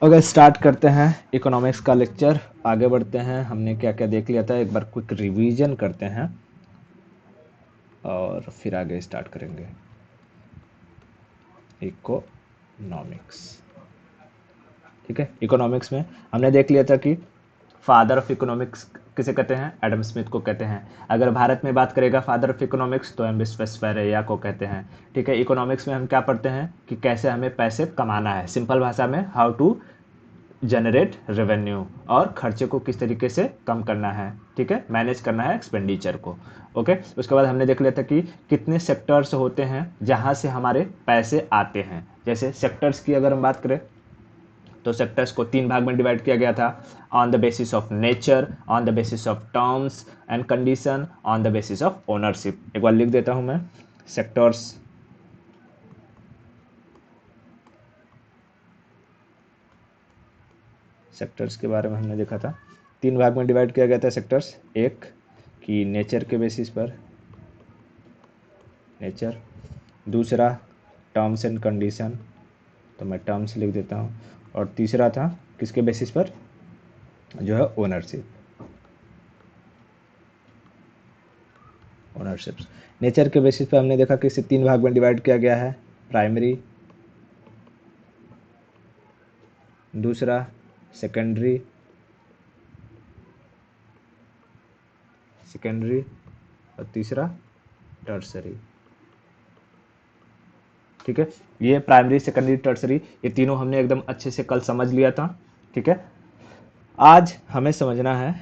अगर स्टार्ट करते हैं इकोनॉमिक्स का लेक्चर, आगे बढ़ते हैं। हमने क्या क्या देख लिया था, एक बार क्विक रिवीजन करते हैं और फिर आगे स्टार्ट करेंगे। इकोनॉमिक्स, ठीक है। इकोनॉमिक्स में हमने देख लिया था कि फादर ऑफ इकोनॉमिक्स किसे कहते हैं, एडम स्मिथ को कहते हैं। अगर भारत में बात करेगा फादर ऑफ इकोनॉमिक्स तो एम विश्वेश्वरैया को कहते हैं, ठीक है। इकोनॉमिक्स में हम क्या पढ़ते हैं कि कैसे हमें पैसे कमाना है, सिंपल भाषा में हाउ टू जनरेट रेवेन्यू, और खर्चे को किस तरीके से कम करना है, ठीक है, मैनेज करना है एक्सपेंडिचर को। ओके, उसके बाद हमने देख लिया था कि कितने सेक्टर्स होते हैं जहां से हमारे पैसे आते हैं। जैसे सेक्टर्स की अगर हम बात करें तो सेक्टर्स को 3 भाग में डिवाइड किया गया था, on the basis of nature, on the basis of terms and condition, on the basis of ownership. एक बार लिख देता हूं मैं, सेक्टर्स सेक्टर्स के बारे में हमने देखा था, 3 भाग में डिवाइड किया गया था सेक्टर्स। एक कि नेचर के बेसिस पर, नेचर। दूसरा टर्म्स एंड कंडीशन, तो मैं टर्म्स लिख देता हूँ। और तीसरा था किसके बेसिस पर, जो है ओनरशिप, ओनरशिप्स। नेचर के बेसिस पर हमने देखा कि इसे 3 भाग में डिवाइड किया गया है, प्राइमरी, दूसरा सेकेंडरी, सेकेंडरी, और तीसरा टर्सरी, ठीक है। ये प्राइमरी, सेकेंडरी, टर्सरी, ये तीनों हमने एकदम अच्छे से कल समझ लिया था, ठीक है। आज हमें समझना है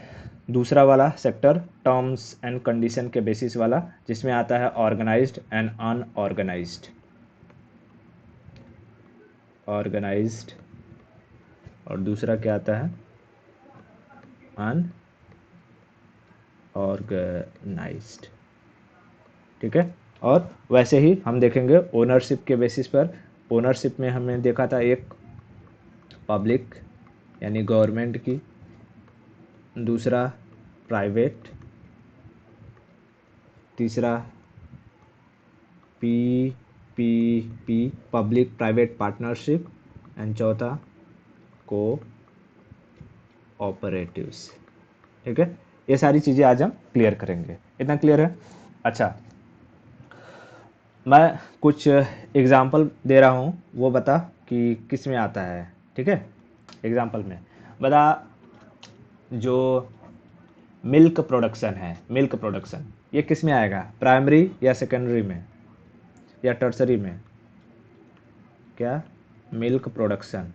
दूसरा वाला सेक्टर, टर्म्स एंड कंडीशन के बेसिस वाला, जिसमें आता है ऑर्गेनाइज्ड एंड अनऑर्गेनाइज्ड, ऑर्गेनाइज्ड, और दूसरा क्या आता है, अनऑर्गेनाइज्ड, ठीक है। और वैसे ही हम देखेंगे ओनरशिप के बेसिस पर। ओनरशिप में हमने देखा था एक पब्लिक यानी गवर्नमेंट की, दूसरा प्राइवेट, तीसरा P P P public private partnership, and चौथा को ऑपरेटिव्स, ठीक है। ये सारी चीज़ें आज हम क्लियर करेंगे, इतना क्लियर है। अच्छा, मैं कुछ एग्जाम्पल दे रहा हूँ, वो बता कि किस में आता है, ठीक है। एग्जाम्पल में बता, जो मिल्क प्रोडक्शन है, मिल्क प्रोडक्शन, ये किस में आएगा, प्राइमरी या सेकेंडरी में या टर्सरी में, क्या, milk production.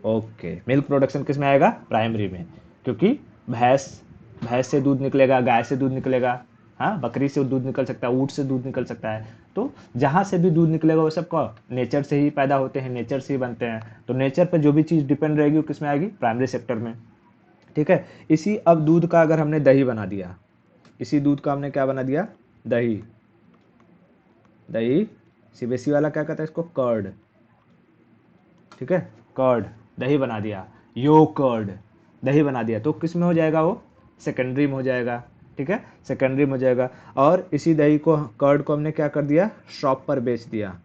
Okay, milk production किस में आएगा, प्राइमरी में, क्योंकि भैंस भैंस से दूध निकलेगा, गाय से दूध निकलेगा, हाँ, बकरी से दूध निकल सकता है, ऊँट से दूध निकल सकता है। तो जहाँ से भी दूध निकलेगा वो सब का नेचर से ही पैदा होते हैं, नेचर से ही बनते हैं। तो नेचर पर जो भी चीज़ डिपेंड रहेगी वो किस में आएगी, प्राइमरी सेक्टर में, ठीक है। इसी अब दूध का अगर हमने दही बना दिया, इसी दूध का हमने क्या बना दिया, दही, दही सीबीएसई वाला क्या कहता है इसको, कर्ड, ठीक है, कर्ड, दही बना दिया, यो कर्ड, दही बना दिया, तो किस में हो जाएगा वो, सेकेंडरी में हो जाएगा, ठीक है, सेकेंडरी में हो जाएगा। और इसी दही को, कर्ड को हमने क्या कर दिया, शॉप पर बेच दिया,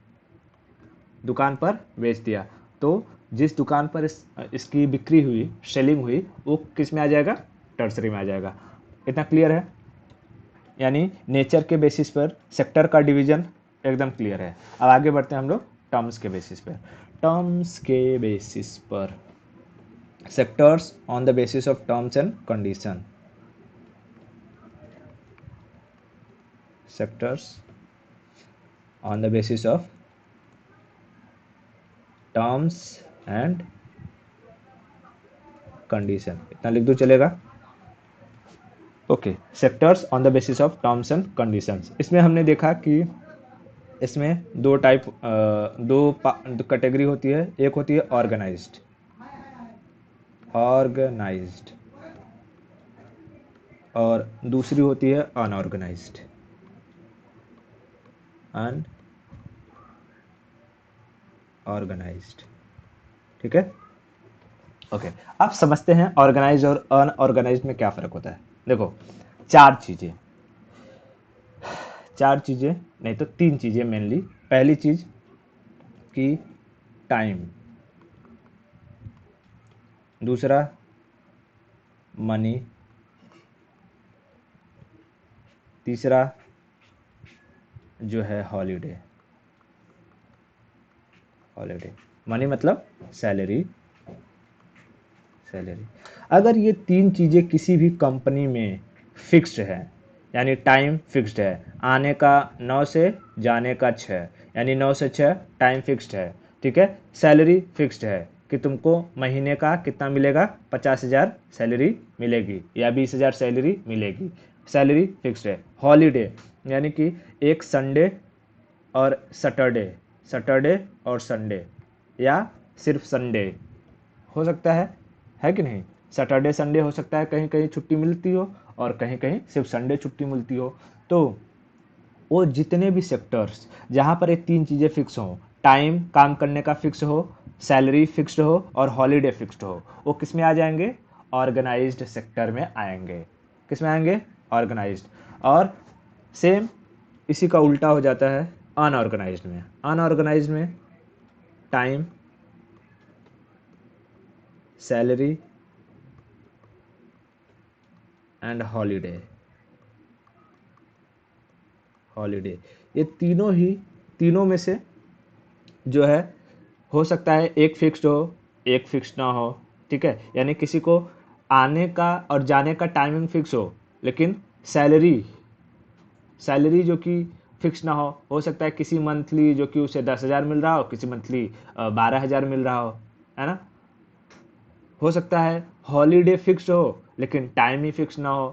दुकान पर बेच दिया, तो जिस दुकान पर इसकी बिक्री हुई, सेलिंग हुई, वो किस में आ जाएगा, टर्सरी में आ जाएगा। इतना क्लियर है, यानी नेचर के बेसिस पर सेक्टर का डिवीजन एकदम क्लियर है। अब आगे बढ़ते हैं हम लोग टर्म्स के बेसिस पर। टर्म्स के बेसिस पर, sectors on the basis of terms and condition, sectors on the basis of terms and condition, इतना लिख दो चलेगा। Okay, sectors on the basis of terms and conditions, इसमें हमने देखा कि इसमें दो टाइप, दो कैटेगरी होती है। एक होती है ऑर्गेनाइज्ड, ऑर्गेनाइज्ड, और दूसरी होती है अनऑर्गेनाइज्ड, अनऑर्गेनाइज्ड, ठीक है। ओके, अब समझते हैं ऑर्गेनाइज्ड और अनऑर्गेनाइज्ड में क्या फर्क होता है। देखो, चार चीजें, चार चीजें नहीं तो तीन चीजें मेनली। पहली चीज कि टाइम, दूसरा मनी, तीसरा जो है हॉलीडे। हॉलीडे मनी मतलब सैलरी, सैलरी। अगर ये तीन चीज़ें किसी भी कंपनी में फिक्स्ड है, यानी टाइम फिक्स्ड है, आने का 9 से जाने का 6, यानी 9 से 6 टाइम फिक्स्ड है, ठीक है। सैलरी फिक्स्ड है कि तुमको महीने का कितना मिलेगा, 50,000 सैलरी मिलेगी या 20,000 सैलरी मिलेगी, सैलरी फिक्स्ड है। हॉलीडे यानी कि एक संडे और सैटरडे, सैटरडे और संडे, या सिर्फ संडे हो सकता है कि नहीं। सैटरडे संडे हो सकता है, कहीं कहीं छुट्टी मिलती हो और कहीं कहीं सिर्फ संडे छुट्टी मिलती हो। तो वो जितने भी सेक्टर्स जहाँ पर ये तीन चीज़ें फिक्स हों, टाइम काम करने का फिक्स हो, सैलरी फिक्स्ड हो और हॉलीडे फिक्स्ड हो, वो किस में आ जाएंगे, ऑर्गेनाइज्ड सेक्टर में आएंगे। किस में आएंगे, ऑर्गेनाइज्ड। और सेम इसी का उल्टा हो जाता है अनऑर्गेनाइज्ड में। अनऑर्गेनाइज्ड में time, salary and holiday, holiday, ये तीनों ही, तीनों में से जो है हो सकता है एक फिक्स्ड हो, एक फिक्स ना हो, ठीक है। यानी किसी को आने का और जाने का टाइमिंग फिक्स लेकिन सैलरी, सैलरी जो कि फिक्स ना हो सकता है किसी मंथली जो कि उसे 10,000 मिल रहा हो, किसी मंथली 12,000 मिल रहा हो, है ना। हो सकता है हॉलीडे फिक्स हो लेकिन टाइम ही फिक्स ना हो,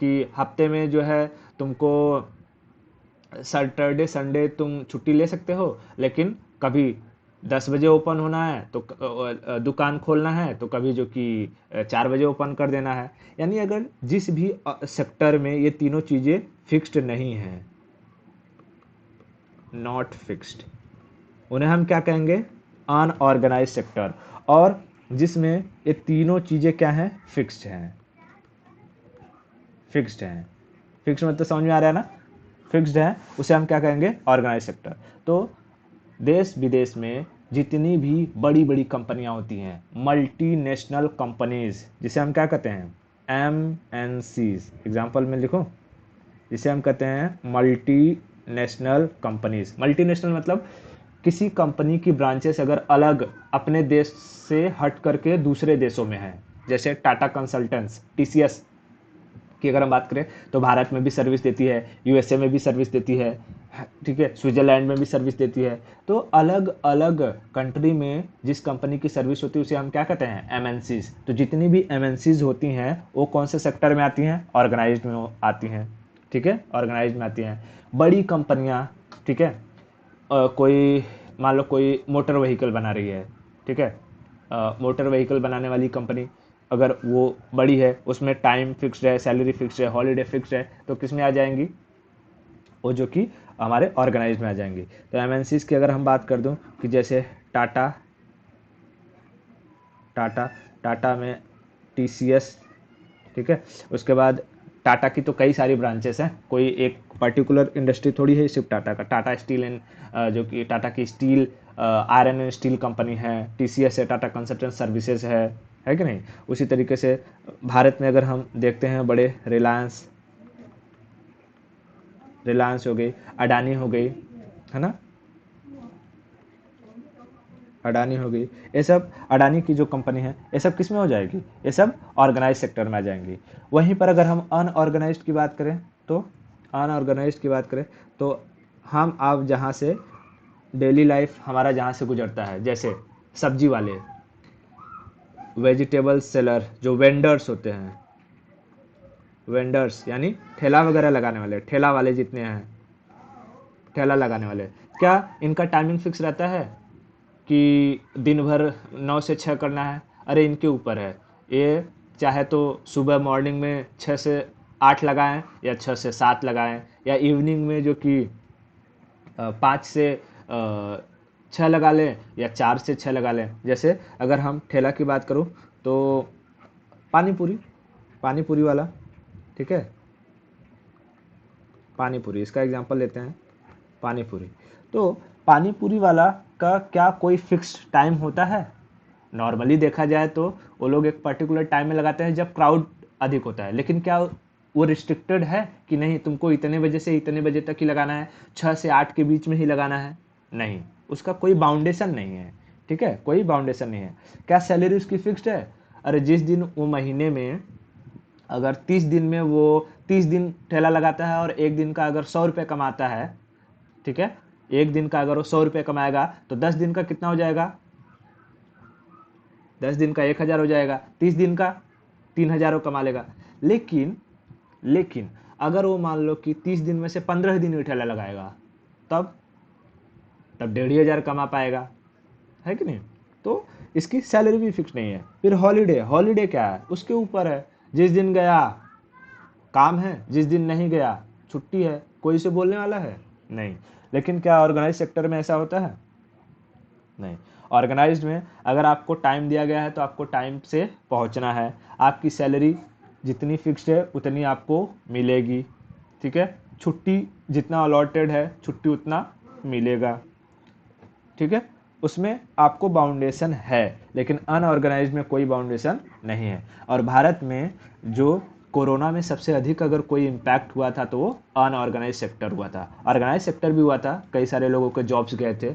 कि हफ्ते में जो है तुमको सैटरडे संडे तुम छुट्टी ले सकते हो, लेकिन कभी 10 बजे ओपन होना है तो दुकान खोलना है, तो कभी जो कि 4 बजे ओपन कर देना है। यानी अगर जिस भी सेक्टर में ये तीनों चीज़ें फिक्स्ड नहीं हैं, नॉट फिक्स्ड, उन्हें हम क्या कहेंगे, अनऑर्गेनाइज सेक्टर। और जिसमें ये तीनों चीज़ें क्या हैं, फिक्स्ड हैं, फिक्स्ड हैं। फिक्स्ड मतलब समझ में आ रहा है ना, फिक्स्ड है, उसे हम क्या कहेंगे, ऑर्गेनाइज सेक्टर। तो देश विदेश में जितनी भी बड़ी बड़ी कंपनियां होती हैं, मल्टीनेशनल कंपनीज, जिसे हम क्या कहते हैं, MNCs, एग्जाम्पल में लिखो, जिसे हम कहते हैं मल्टीनेशनल कंपनीज। मल्टीनेशनल मतलब किसी कंपनी की ब्रांचेस अगर अलग अपने देश से हट करके दूसरे देशों में है, जैसे टाटा कंसल्टेंट्स, TCS की अगर हम बात करें तो भारत में भी सर्विस देती है, USA में भी सर्विस देती है, ठीक है, स्विट्जरलैंड में भी सर्विस देती है। तो अलग अलग कंट्री में जिस कंपनी की सर्विस होती है उसे हम क्या कहते हैं, MNCs। तो जितनी भी MNCs होती हैं वो कौन से सेक्टर में आती हैं, ऑर्गेनाइज्ड में आती हैं, ठीक है, ऑर्गेनाइज्ड में आती हैं। बड़ी कंपनियां, ठीक है, कोई मान लो कोई मोटर व्हीकल बना रही है, ठीक है, मोटर व्हीकल बनाने वाली कंपनी अगर वो बड़ी है, उसमें टाइम फिक्स्ड है, सैलरी फिक्स्ड है, हॉलीडे फिक्स्ड है, तो किस में आ जाएंगी, वो जो कि हमारे ऑर्गेनाइज में आ जाएंगी। तो MNCs की अगर हम बात कर दूं कि जैसे टाटा, टाटा टाटा में TCS, ठीक है। उसके बाद टाटा की तो कई सारी ब्रांचेस हैं, कोई एक पर्टिकुलर इंडस्ट्री थोड़ी है सिर्फ टाटा का। टाटा स्टील एंड जो कि टाटा की steel, iron and steel company है। TCS है, टाटा कंसल्टेंट सर्विसेज है कि नहीं। उसी तरीके से भारत में अगर हम देखते हैं, बड़े रिलायंस, रिलायंस हो गई, अडानी हो गई, है ना, अडानी हो गई, ये सब अडानी की जो कंपनी है, ये सब किस में हो जाएगी, ये सब ऑर्गेनाइज सेक्टर में आ जाएंगी। वहीं पर अगर हम अनऑर्गेनाइज्ड की बात करें तो, अनऑर्गेनाइज्ड की बात करें तो हम आप जहाँ से डेली लाइफ हमारा जहाँ से गुजरता है, जैसे सब्जी वाले, वेजिटेबल सेलर, जो वेंडर्स होते हैं, वेंडर्स यानी ठेला वगैरह लगाने वाले, ठेला वाले जितने हैं, ठेला लगाने वाले, क्या इनका टाइमिंग फिक्स रहता है कि दिन भर 9 से 6 करना है? अरे इनके ऊपर है, ये चाहे तो सुबह मॉर्निंग में 6 से 8 लगाएं या 6 से 7 लगाएं, या इवनिंग में जो कि 5 से 6 लगा लें या 4 से 6 लगा लें। जैसे अगर हम ठेला की बात करूं तो पानी पूरी, पानी पूरी वाला, ठीक है, पानी पूरी इसका एग्जांपल लेते हैं, पानी पूरी। तो पानी पूरी वाला का क्या कोई फिक्स्ड टाइम होता है? नॉर्मली देखा जाए तो वो लोग एक पर्टिकुलर टाइम में लगाते हैं जब क्राउड अधिक होता है, लेकिन क्या वो रिस्ट्रिक्टेड है कि नहीं तुमको इतने बजे से इतने बजे तक ही लगाना है, 6 से 8 के बीच में ही लगाना है? नहीं, उसका कोई बाउंडेशन नहीं है। ठीक है, कोई बाउंडेशन नहीं है। क्या सैलरी उसकी फिक्स्ड है? अरे जिस दिन वो महीने में अगर 30 दिन में वो 30 दिन ठेला लगाता है और एक दिन का अगर 100 रुपये कमाता है, ठीक है, एक दिन का अगर वो 100 रुपये कमाएगा तो 10 दिन का कितना हो जाएगा? 10 दिन का 1,000 हो जाएगा, 30 दिन का 3,000 वो कमा लेगा। लेकिन लेकिन अगर वो मान लो कि 30 दिन में से 15 दिन भी ठेला लगाएगा, तब तब 1,500 कमा पाएगा, है कि नहीं? तो इसकी सैलरी भी फिक्स नहीं है। फिर हॉलीडे, हॉलीडे क्या है? उसके ऊपर है, जिस दिन गया काम है, जिस दिन नहीं गया छुट्टी है। कोई से बोलने वाला है? नहीं। लेकिन क्या ऑर्गेनाइज सेक्टर में ऐसा होता है? नहीं। ऑर्गेनाइज्ड में अगर आपको टाइम दिया गया है तो आपको टाइम से पहुंचना है, आपकी सैलरी जितनी फिक्स्ड है उतनी आपको मिलेगी। ठीक है, छुट्टी जितना अलॉटेड है छुट्टी उतना मिलेगा। ठीक है, उसमें आपको बाउंडेशन है, लेकिन अनऑर्गेनाइज्ड में कोई बाउंडेशन नहीं है। और भारत में जो कोरोना में सबसे अधिक अगर कोई इम्पैक्ट हुआ था तो वो अनऑर्गेनाइज सेक्टर हुआ था। ऑर्गेनाइज सेक्टर भी हुआ था, कई सारे लोगों के जॉब्स गए थे,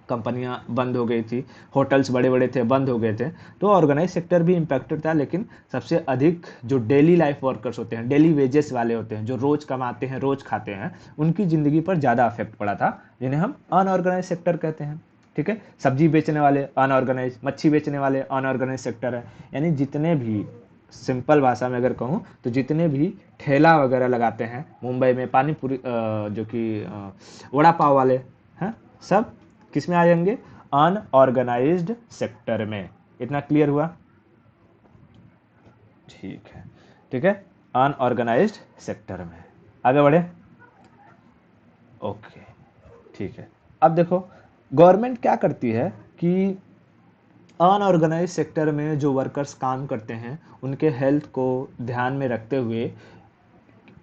कंपनियां बंद हो गई थी, होटल्स बड़े बड़े थे बंद हो गए थे, तो ऑर्गेनाइज सेक्टर भी इम्पैक्टेड था। लेकिन सबसे अधिक जो डेली लाइफ वर्कर्स होते हैं, डेली वेजेस वाले होते हैं, जो रोज कमाते हैं रोज खाते हैं, उनकी ज़िंदगी पर ज़्यादा अफेक्ट पड़ा था, जिन्हें हम अनऑर्गेनाइज सेक्टर कहते हैं। ठीक है, सब्जी बेचने वाले अनऑर्गेनाइज, मच्छी बेचने वाले अनऑर्गेनाइज सेक्टर है। यानी जितने भी, सिंपल भाषा में अगर कहूँ तो जितने भी ठेला वगैरह लगाते हैं मुंबई में, पानी पूरी जो कि वड़ा पाव वाले हैं, सब किस में आ जाएंगे? अनऑर्गेनाइज्ड सेक्टर में। इतना क्लियर हुआ? ठीक है, ठीक है, अनऑर्गेनाइज्ड सेक्टर में। आगे बढ़े? ओके, ठीक है। अब देखो गवर्नमेंट क्या करती है कि अनऑर्गेनाइज सेक्टर में जो वर्कर्स काम करते हैं उनके हेल्थ को ध्यान में रखते हुए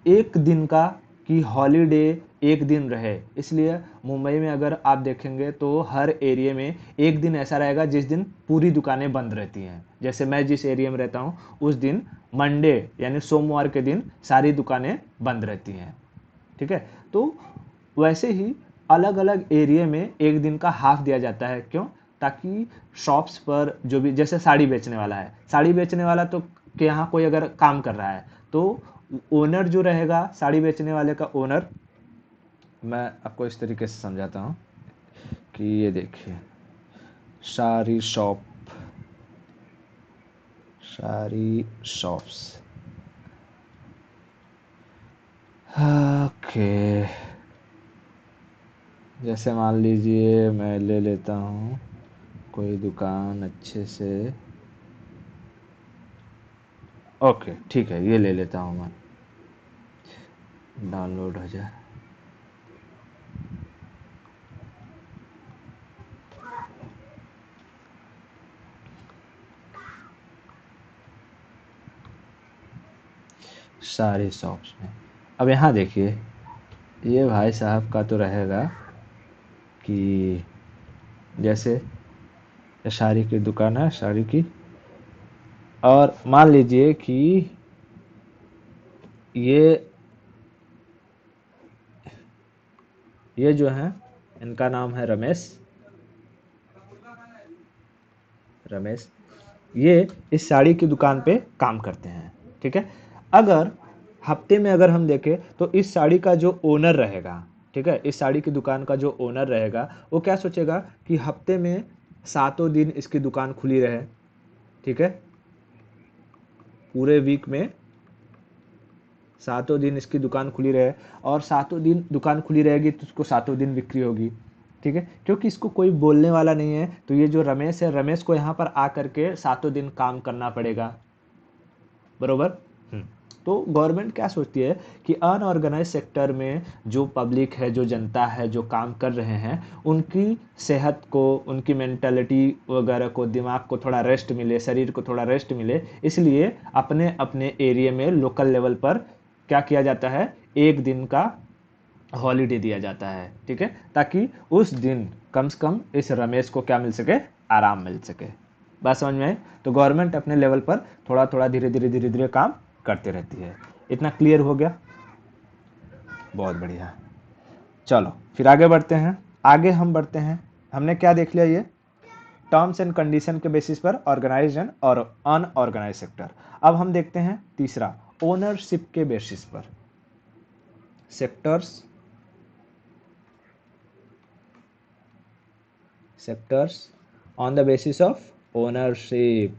एक दिन का कि हॉलीडे एक दिन रहे। इसलिए मुंबई में अगर आप देखेंगे तो हर एरिया में एक दिन ऐसा रहेगा जिस दिन पूरी दुकानें बंद रहती हैं। जैसे मैं जिस एरिया में रहता हूँ उस दिन मंडे यानी सोमवार के दिन सारी दुकानें बंद रहती हैं। ठीक है, तो वैसे ही अलग अलग एरिया में एक दिन का हाफ दिया जाता है। क्यों? ताकि शॉप्स पर जो भी, जैसे साड़ी बेचने वाला है, साड़ी बेचने वाला तो के यहाँ कोई अगर काम कर रहा है तो ओनर जो रहेगा, साड़ी बेचने वाले का ओनर, मैं आपको इस तरीके से समझाता हूँ कि ये देखिए, सारी शॉप, सारी शॉप्स, ओके, जैसे मान लीजिए मैं ले लेता हूँ कोई दुकान अच्छे से, ओके ठीक है, ये ले लेता हूँ मैं, डाउनलोड हो जाए। सारी शॉप्स में अब यहाँ देखिए, ये भाई साहब का तो रहेगा कि जैसे साड़ी की दुकान है, साड़ी की, और मान लीजिए कि ये जो है इनका नाम है रमेश, रमेश ये इस साड़ी की दुकान पे काम करते हैं। ठीक है, अगर हफ्ते में अगर हम देखें तो इस साड़ी का जो ओनर रहेगा, ठीक है, इस साड़ी की दुकान का जो ओनर रहेगा वो क्या सोचेगा कि हफ्ते में 7 दिन इसकी दुकान खुली रहे। ठीक है, पूरे वीक में 7 दिन इसकी दुकान खुली रहे, और 7 दिन दुकान खुली रहेगी तो उसको 7 दिन बिक्री होगी। ठीक है, क्योंकि इसको कोई बोलने वाला नहीं है, तो ये जो रमेश है, रमेश को यहाँ पर आकर के 7 दिन काम करना पड़ेगा। बरोबर। तो गवर्नमेंट क्या सोचती है कि अनऑर्गेनाइज सेक्टर में जो पब्लिक है, जो जनता है, जो काम कर रहे हैं, उनकी सेहत को, उनकी मेंटालिटी वगैरह को, दिमाग को थोड़ा रेस्ट मिले, शरीर को थोड़ा रेस्ट मिले, इसलिए अपने अपने एरिया में लोकल लेवल पर क्या किया जाता है, एक दिन का हॉलीडे दिया जाता है, ठीक है, ताकि उस दिन कम से कम इस रमेश को क्या मिल सके, आराम मिल सके। बात समझ में आई? तो गवर्नमेंट अपने लेवल पर थोड़ा थोड़ा धीरे धीरे काम करते रहती है। इतना क्लियर हो गया? बहुत बढ़िया। चलो फिर आगे बढ़ते हैं। आगे हम बढ़ते हैं, हमने क्या देख लिया, ये टर्म्स एंड कंडीशन के बेसिस पर ऑर्गेनाइज एंड और अनऑर्गेनाइज सेक्टर। अब हम देखते हैं तीसरा, ओनरशिप के बेसिस पर sectors on the basis of ownership,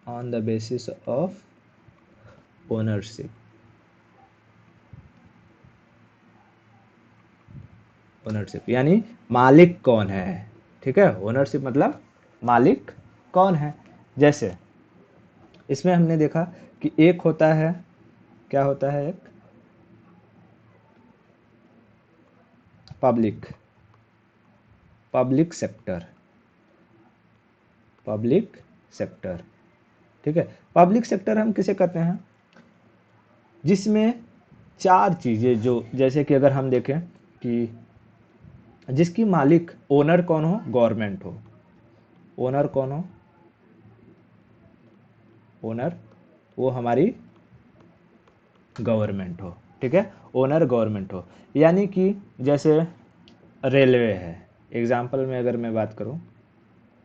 on the basis of ownership, ownership यानी मालिक कौन है, ठीक है। ओनरशिप मतलब मालिक कौन है। जैसे इसमें हमने देखा कि एक होता है, क्या होता है, एक public, public sector, public sector, ठीक है। पब्लिक सेक्टर हम किसे कहते हैं, जिसमें चार चीजें, जो जैसे कि अगर हम देखें कि जिसकी मालिक, ओनर कौन हो, गवर्नमेंट हो, ओनर कौन हो, ओनर वो हमारी गवर्नमेंट हो, ठीक है, ओनर गवर्नमेंट हो। यानी कि जैसे रेलवे है, एग्जाम्पल में अगर मैं बात करूं,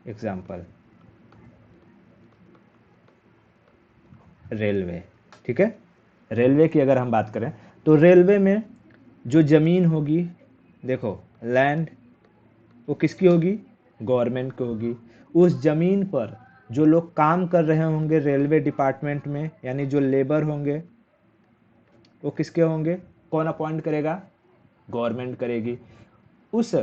एग्जाम्पल रेलवे, ठीक है, रेलवे की अगर हम बात करें तो रेलवे में जो जमीन होगी, देखो लैंड, वो किसकी होगी, गवर्नमेंट की होगी। उस जमीन पर जो लोग काम कर रहे होंगे रेलवे डिपार्टमेंट में, यानी जो लेबर होंगे, वो किसके होंगे, कौन अपॉइंट करेगा, गवर्नमेंट करेगी। उस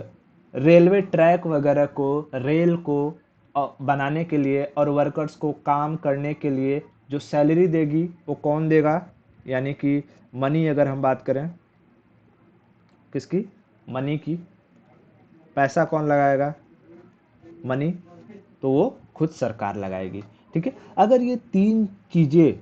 रेलवे ट्रैक वगैरह को, रेल को बनाने के लिए और वर्कर्स को काम करने के लिए जो सैलरी देगी वो कौन देगा, यानी कि मनी अगर हम बात करें, किसकी, मनी की, पैसा कौन लगाएगा, मनी, तो वो खुद सरकार लगाएगी, ठीक है। अगर ये तीन चीजें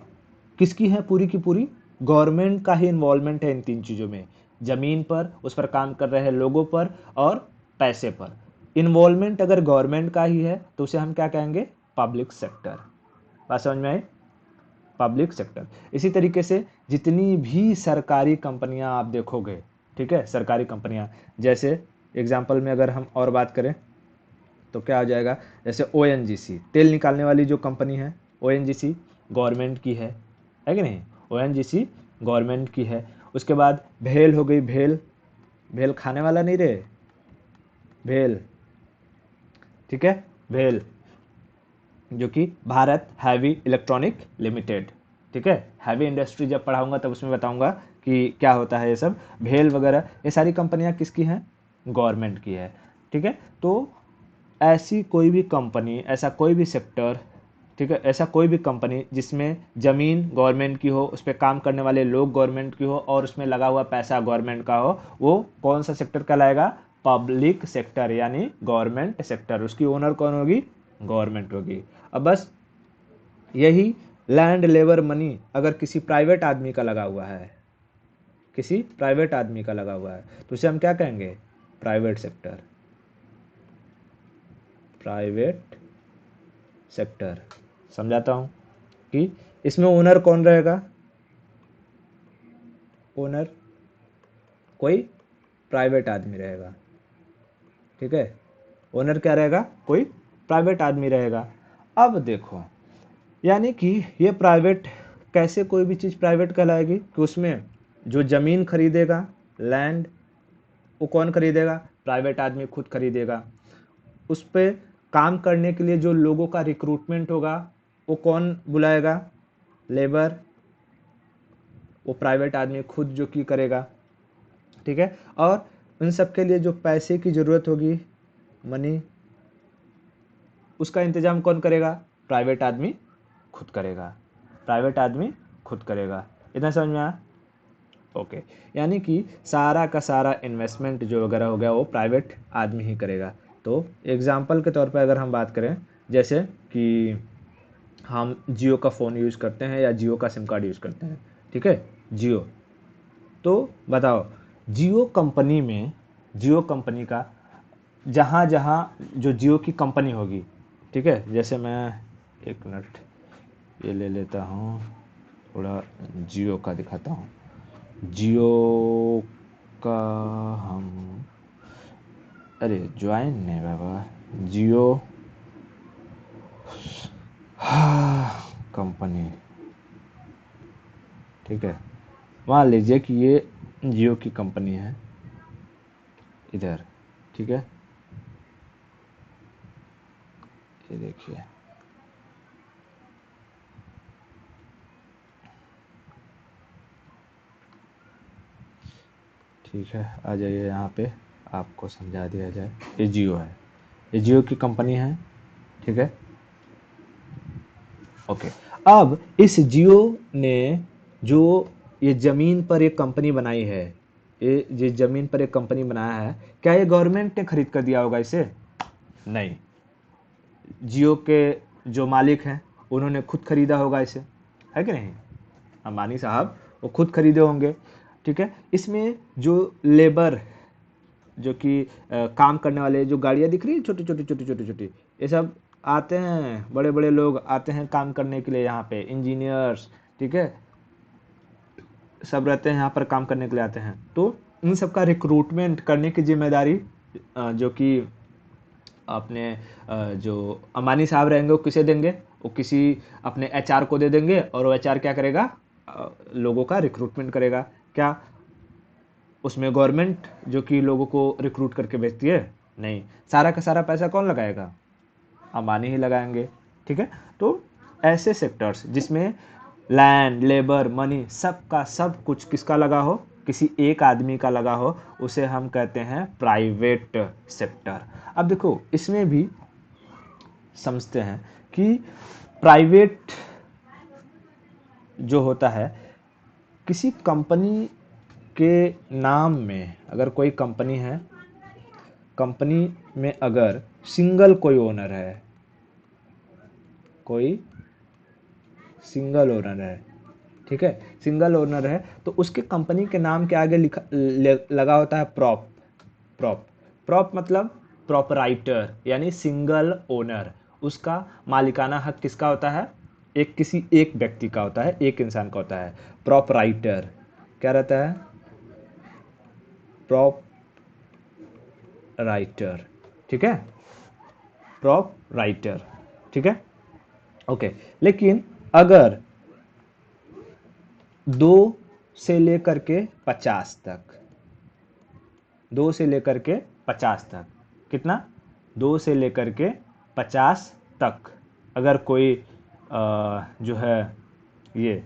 किसकी हैं, पूरी की पूरी गवर्नमेंट का ही इन्वॉल्वमेंट है इन तीन चीजों में, जमीन पर, उस पर काम कर रहे लोगों पर और पैसे पर, इन्वॉल्वमेंट अगर गवर्नमेंट का ही है तो उसे हम क्या कहेंगे, पब्लिक सेक्टर। बात समझ में आई, पब्लिक सेक्टर। इसी तरीके से जितनी भी सरकारी कंपनियां आप देखोगे, ठीक है, सरकारी कंपनियां, जैसे एग्जाम्पल में अगर हम और बात करें तो क्या हो जाएगा, जैसे ओएनजीसी, तेल निकालने वाली जो कंपनी है, ओएनजीसी गवर्नमेंट की है कि नहीं, ओएनजीसी गवर्नमेंट की है। उसके बाद भेल हो गई, भेल, भेल खाने वाला नहीं रहे, भेल, ठीक है, भेल जो कि भारत हैवी इलेक्ट्रॉनिक लिमिटेड, ठीक है, हैवी इंडस्ट्री जब पढ़ाऊंगा तब उसमें बताऊंगा कि क्या होता है ये सब, भेल वगैरह, ये सारी कंपनियां किसकी हैं, गवर्नमेंट की है, ठीक है। तो ऐसी कोई भी कंपनी, ऐसा कोई भी सेक्टर, ठीक है, ऐसा कोई भी कंपनी जिसमें ज़मीन गवर्नमेंट की हो, उस पर काम करने वाले लोग गवर्नमेंट की हो और उसमें लगा हुआ पैसा गवर्नमेंट का हो, वो कौन सा सेक्टर कहलाएगा, पब्लिक सेक्टर, यानी गवर्नमेंट सेक्टर। उसकी ओनर कौन होगी, गवर्नमेंट होगी। अब बस यही लैंड, लेबर, मनी अगर किसी प्राइवेट आदमी का लगा हुआ है, किसी प्राइवेट आदमी का लगा हुआ है, तो उसे हम क्या कहेंगे, प्राइवेट सेक्टर, प्राइवेट सेक्टर। समझाता हूं कि इसमें ओनर कौन रहेगा, ओनर कोई प्राइवेट आदमी रहेगा, ठीक है, ओनर क्या रहेगा, कोई प्राइवेट आदमी रहेगा। अब देखो, यानी कि ये प्राइवेट, कैसे कोई भी चीज़ प्राइवेट कहलाएगी, कि उसमें जो ज़मीन खरीदेगा, लैंड, वो कौन खरीदेगा, प्राइवेट आदमी खुद खरीदेगा। उस पर काम करने के लिए जो लोगों का रिक्रूटमेंट होगा वो कौन बुलाएगा, लेबर, वो प्राइवेट आदमी खुद जो की करेगा, ठीक है। और उन सब के लिए जो पैसे की ज़रूरत होगी, मनी, उसका इंतजाम कौन करेगा, प्राइवेट आदमी खुद करेगा, प्राइवेट आदमी खुद करेगा। इतना समझ में आया, ओके। यानी कि सारा का सारा इन्वेस्टमेंट जो वगैरह हो गया वो प्राइवेट आदमी ही करेगा। तो एग्जाम्पल के तौर पर अगर हम बात करें, जैसे कि हम जियो का फ़ोन यूज़ करते हैं या जियो का सिम कार्ड यूज़ करते हैं, ठीक है, जियो। तो बताओ, जियो कंपनी का जहाँ जहाँ जो जियो की कंपनी होगी, ठीक है, जैसे मैं एक मिनट ये ले लेता हूँ, थोड़ा जियो का दिखाता हूँ। जियो का हम, अरे ज्वाइन नहीं बाबा, जियो कंपनी, ठीक है, मान लीजिए कि ये जियो की कंपनी है इधर, ठीक है, ये देखिए, ठीक है, आ जाइए यहाँ पे, आपको समझा दिया जाए। ये जियो है, ये जियो की कंपनी है, ठीक है, ओके। अब इस जियो ने जो ये ज़मीन पर एक कंपनी बनाई है, ये ज़मीन पर एक कंपनी बनाया है, क्या ये गवर्नमेंट ने खरीद कर दिया होगा इसे? नहीं, जियो के जो मालिक हैं उन्होंने खुद खरीदा होगा इसे, है कि नहीं? अंबानी साहब वो खुद खरीदे होंगे, ठीक है। इसमें जो लेबर, जो कि काम करने वाले, जो गाड़ियाँ दिख रही है छोटी छोटी छोटी छोटी छोटी, ये सब आते हैं, बड़े बड़े लोग आते हैं काम करने के लिए यहाँ पे, इंजीनियर्स, ठीक है, सब रहते हैं यहाँ पर काम करने के लिए आते हैं। तो इन सब का रिक्रूटमेंट करने की जिम्मेदारी जो कि अपने जो अंबानी साहब रहेंगे वो किसे देंगे? वो किसी अपने एचआर को दे देंगे, और वो एचआर क्या करेगा? लोगों का रिक्रूटमेंट करेगा। क्या उसमें गवर्नमेंट जो कि लोगों को रिक्रूट करके भेजती है? नहीं, सारा का सारा पैसा कौन लगाएगा? अंबानी ही लगाएंगे, ठीक है। तो ऐसे सेक्टर्स जिसमें लैंड, लेबर, मनी, सब का सब कुछ किसका लगा हो, किसी एक आदमी का लगा हो, उसे हम कहते हैं प्राइवेट सेक्टर। अब देखो, इसमें भी समझते हैं कि प्राइवेट जो होता है, किसी कंपनी के नाम में अगर कोई कंपनी है, कंपनी में अगर सिंगल कोई ओनर है, कोई सिंगल ओनर है, ठीक है, सिंगल ओनर है, तो उसके कंपनी के नाम के आगे लगा होता है प्रॉप। प्रॉप प्रॉप मतलब प्रॉपराइटर, यानी सिंगल ओनर। उसका मालिकाना हक किसका होता है? एक किसी एक व्यक्ति का होता है, एक इंसान का होता है। प्रॉपराइटर क्या रहता है? प्रॉप राइटर, ठीक है, प्रॉप राइटर, ठीक है, ओके। लेकिन अगर 2 से लेकर के 50 तक, 2 से लेकर के 50 तक, कितना? 2 से लेकर के 50 तक अगर कोई जो है ये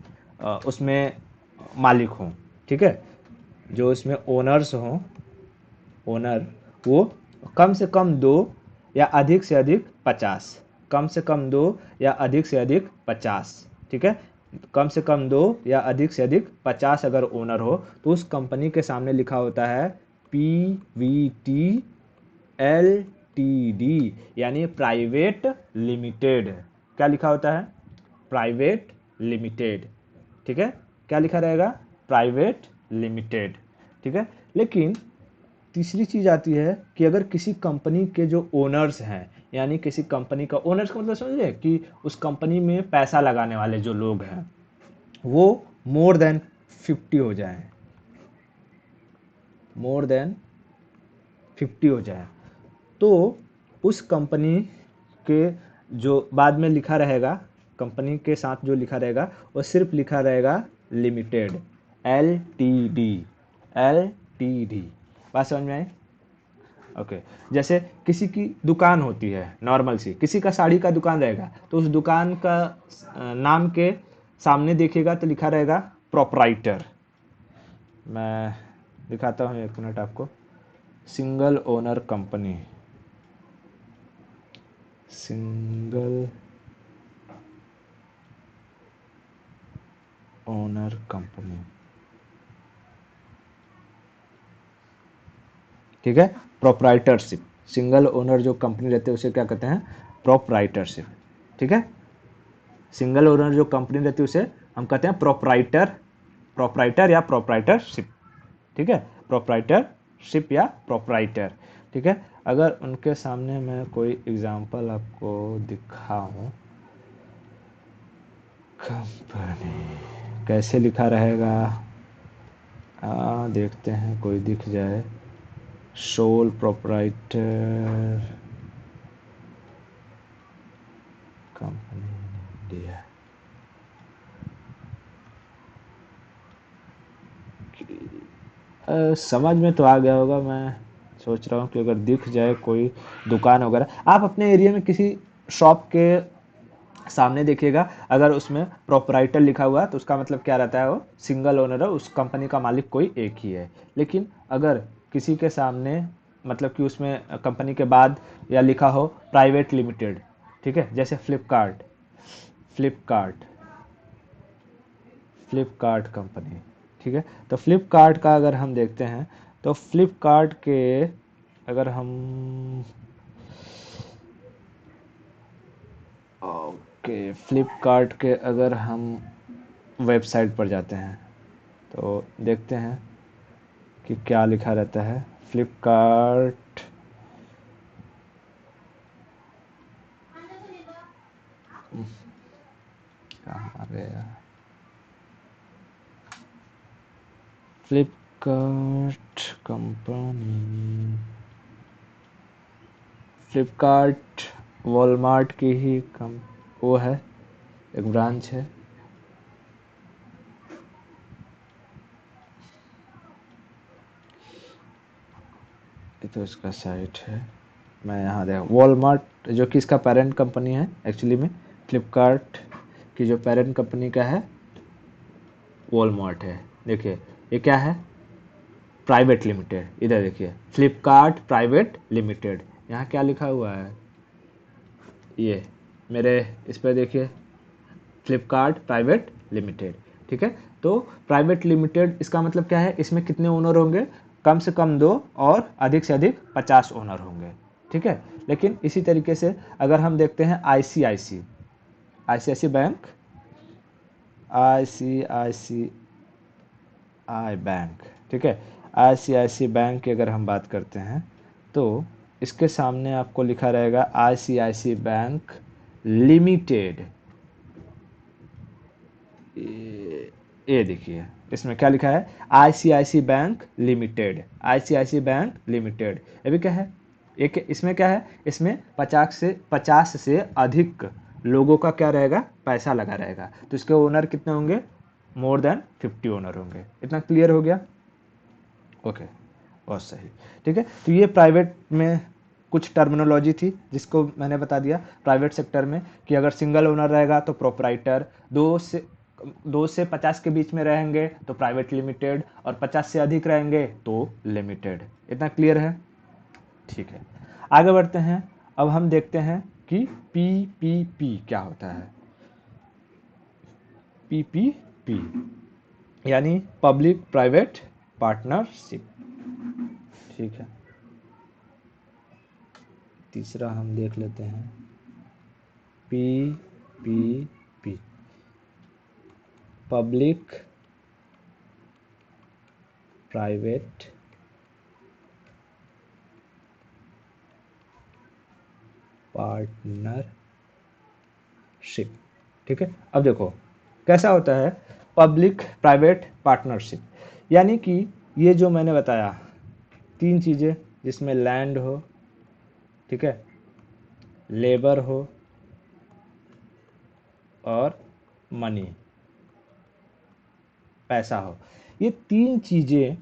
उसमें मालिक हों, ठीक है, जो इसमें ओनर्स हों, ओनर, वो कम से कम 2 या अधिक से अधिक 50, कम से कम 2 या अधिक से अधिक 50, ठीक है, कम से कम 2 या अधिक से अधिक 50 अगर ओनर हो, तो उस कंपनी के सामने लिखा होता है पीवीटी एलटीडी, यानी प्राइवेट लिमिटेड। क्या लिखा होता है? प्राइवेट लिमिटेड, ठीक है, क्या लिखा रहेगा? प्राइवेट लिमिटेड, ठीक है। लेकिन तीसरी चीज आती है कि अगर किसी कंपनी के जो ओनर्स हैं, यानी किसी कंपनी का ओनर्स का मतलब समझिए कि उस कंपनी में पैसा लगाने वाले जो लोग हैं, वो मोर देन 50 हो जाए, मोर देन 50 हो जाए, तो उस कंपनी के जो बाद में लिखा रहेगा, कंपनी के साथ जो लिखा रहेगा, वो सिर्फ लिखा रहेगा limited, L T D, L T D. बात समझ में आई? ओके। जैसे किसी की दुकान होती है, नॉर्मल सी किसी का साड़ी का दुकान रहेगा, तो उस दुकान का नाम के सामने देखिएगा तो लिखा रहेगा प्रोपराइटर। मैं दिखाता हूँ, एक मिनट आपको। Single owner company, single owner company, ठीक है, प्रोपराइटरशिप। सिंगल ओनर जो कंपनी रहते हैं उसे क्या कहते हैं? प्रोपराइटरशिप, ठीक है। सिंगल ओनर जो कंपनी रहती है उसे हम कहते हैं प्रोप्राइटर या प्रोप्राइटरशिप। ठीक है, प्रोप्राइटरशिप या प्रोप्राइटर। ठीक है, अगर उनके सामने मैं कोई एग्जांपल आपको दिखाऊं, कंपनी कैसे लिखा रहेगा, देखते हैं कोई दिख जाए। सोल प्रोप्राइटर कंपनी इंडिया, समझ में तो आ गया होगा। मैं सोच रहा हूँ कि अगर दिख जाए कोई दुकान वगैरह, आप अपने एरिया में किसी शॉप के सामने देखिएगा, अगर उसमें प्रोपराइटर लिखा हुआ है तो उसका मतलब क्या रहता है, वो सिंगल ओनर है, उस कंपनी का मालिक कोई एक ही है। लेकिन अगर किसी के सामने मतलब कि उसमें कंपनी के बाद या लिखा हो प्राइवेट लिमिटेड, ठीक है, जैसे फ्लिपकार्ट फ्लिपकार्ट कंपनी। ठीक है, तो फ्लिपकार्ट का अगर हम देखते हैं तो फ्लिपकार्ट के अगर हम ओके फ्लिपकार्ट के अगर हम वेबसाइट पर जाते हैं तो देखते हैं कि क्या लिखा रहता है। फ्लिपकार्ट कहाँ आ गया, फ्लिपकार्ट कंपनी, फ्लिपकार्ट वॉलमार्ट की ही कम वो है, एक ब्रांच है। ये तो इसका साइट है, मैं यहाँ देखा वॉलमार्ट जो कि इसका पेरेंट कंपनी है एक्चुअली में, फ्लिपकार्ट की जो पेरेंट कंपनी का है वॉलमार्ट है। देखिए ये क्या है, प्राइवेट लिमिटेड, इधर देखिए फ्लिपकार्ट प्राइवेट लिमिटेड, यहाँ क्या लिखा हुआ है, ये मेरे इस पर देखिए फ्लिपकार्ट प्राइवेट लिमिटेड। ठीक है, तो प्राइवेट लिमिटेड इसका मतलब क्या है, इसमें कितने ओनर होंगे, कम से कम 2 और अधिक से अधिक 50 ओनर होंगे। ठीक है, लेकिन इसी तरीके से अगर हम देखते हैं आईसीआईसी बैंक, आईसीआईसीआई बैंक, ठीक है, आईसीआईसी बैंक की अगर हम बात करते हैं तो इसके सामने आपको लिखा रहेगा आईसीआईसी बैंक लिमिटेड। ये देखिए इसमें क्या लिखा है, ICICI bank limited, ICICI bank limited. ये भी क्या है, एक इसमें क्या है, इसमें 50 से अधिक लोगों का क्या रहेगा, पैसा लगा रहेगा, तो इसके ओनर कितने होंगे, मोर देन 50 ओनर होंगे। इतना क्लियर हो गया, ओके, बहुत सही। ठीक है, तो ये प्राइवेट में कुछ टर्मिनोलॉजी थी जिसको मैंने बता दिया। प्राइवेट सेक्टर में कि अगर सिंगल ओनर रहेगा तो प्रोपराइटर, 2 से 50 के बीच में रहेंगे तो प्राइवेट लिमिटेड, और 50 से अधिक रहेंगे तो लिमिटेड। इतना क्लियर है, ठीक है, आगे बढ़ते हैं। अब हम देखते हैं कि पीपीपी क्या होता है। पीपीपी यानी पब्लिक प्राइवेट पार्टनरशिप। ठीक है, तीसरा हम देख लेते हैं P P P, public private partnership. ठीक है, अब देखो कैसा होता है पब्लिक प्राइवेट पार्टनरशिप, यानी कि ये जो मैंने बताया 3 चीज़ें, जिसमें लैंड हो, ठीक है, लेबर हो और मनी, पैसा हो, ये 3 चीज़ें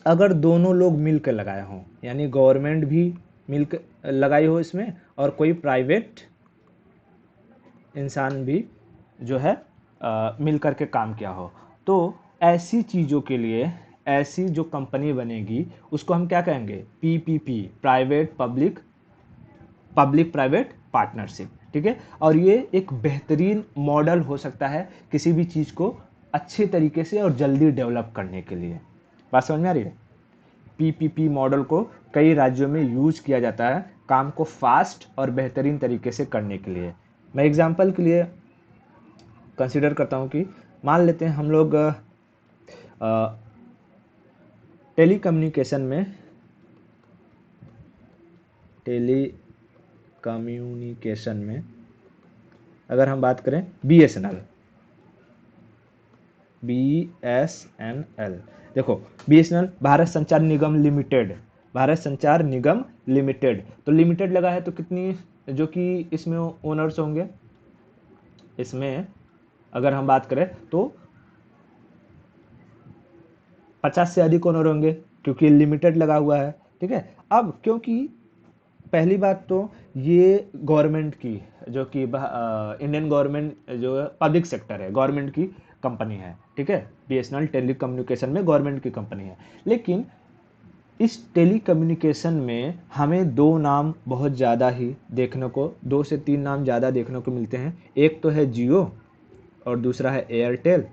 अगर दोनों लोग मिलकर लगाए हों, यानी गवर्नमेंट भी मिलकर लगाई हो इसमें और कोई प्राइवेट इंसान भी जो है मिल करके काम किया हो, तो ऐसी चीज़ों के लिए ऐसी जो कंपनी बनेगी उसको हम क्या कहेंगे, पीपीपी, पब्लिक प्राइवेट पार्टनरशिप। ठीक है, और ये एक बेहतरीन मॉडल हो सकता है किसी भी चीज़ को अच्छे तरीके से और जल्दी डेवलप करने के लिए। बात समझ में आ रही है, पीपीपी मॉडल को कई राज्यों में यूज किया जाता है काम को फास्ट और बेहतरीन तरीके से करने के लिए। मैं एग्जांपल के लिए कंसिडर करता हूँ कि मान लेते हैं हम लोग टेलीकम्युनिकेशन में अगर हम बात करें BSNL, देखो BSNL भारत संचार निगम लिमिटेड, तो लिमिटेड लगा है तो कितनी जो कि इसमें ओनर्स होंगे, इसमें अगर हम बात करें तो 50 से अधिक ओनर होंगे क्योंकि लिमिटेड लगा हुआ है। ठीक है, अब क्योंकि पहली बात तो ये गवर्नमेंट की जो कि इंडियन गवर्नमेंट जो पब्लिक सेक्टर है, गवर्नमेंट की कंपनी है। ठीक है, BSNL टेलीकम्युनिकेशन में गवर्नमेंट की कंपनी है, लेकिन इस टेलीकम्युनिकेशन में हमें दो नाम बहुत ज़्यादा ही देखने को, 2 से 3 नाम ज़्यादा देखने को मिलते हैं। एक तो है जियो और दूसरा है एयरटेल,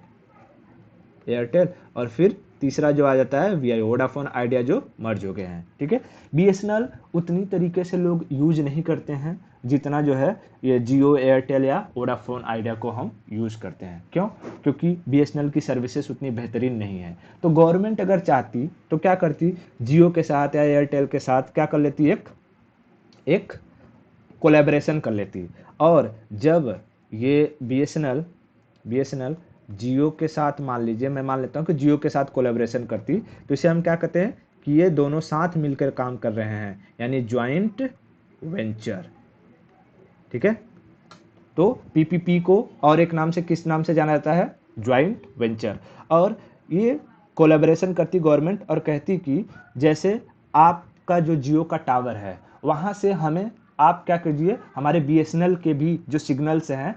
और फिर तीसरा जो आ जाता है VI, वोडाफोन आइडिया, जो मर्ज हो गए हैं। ठीक है, BSNL उतनी तरीके से लोग यूज नहीं करते हैं जितना जो है ये जियो, एयरटेल या वोडाफोन आइडिया को हम यूज करते हैं। क्यों? क्योंकि BSNL की सर्विसेज उतनी बेहतरीन नहीं है। तो गवर्नमेंट अगर चाहती तो क्या करती, जियो के साथ या एयरटेल के साथ क्या कर लेती, एक कोलैबोरेशन कर लेती। और जब ये BSNL जियो के साथ, मान लीजिए मैं मान लेता हूँ कि जियो के साथ कोलैबोरेशन करती, तो इसे हम क्या कहते हैं कि ये दोनों साथ मिलकर काम कर रहे हैं, यानी ज्वाइंट वेंचर। ठीक है, तो PPP को और एक नाम से किस नाम से जाना जाता है, ज्वाइंट वेंचर। और ये कोलैबोरेशन करती गवर्नमेंट और कहती कि जैसे आपका जो जियो का टावर है वहाँ से हमें आप क्या कीजिए, हमारे BSNL के भी जो सिग्नल्स हैं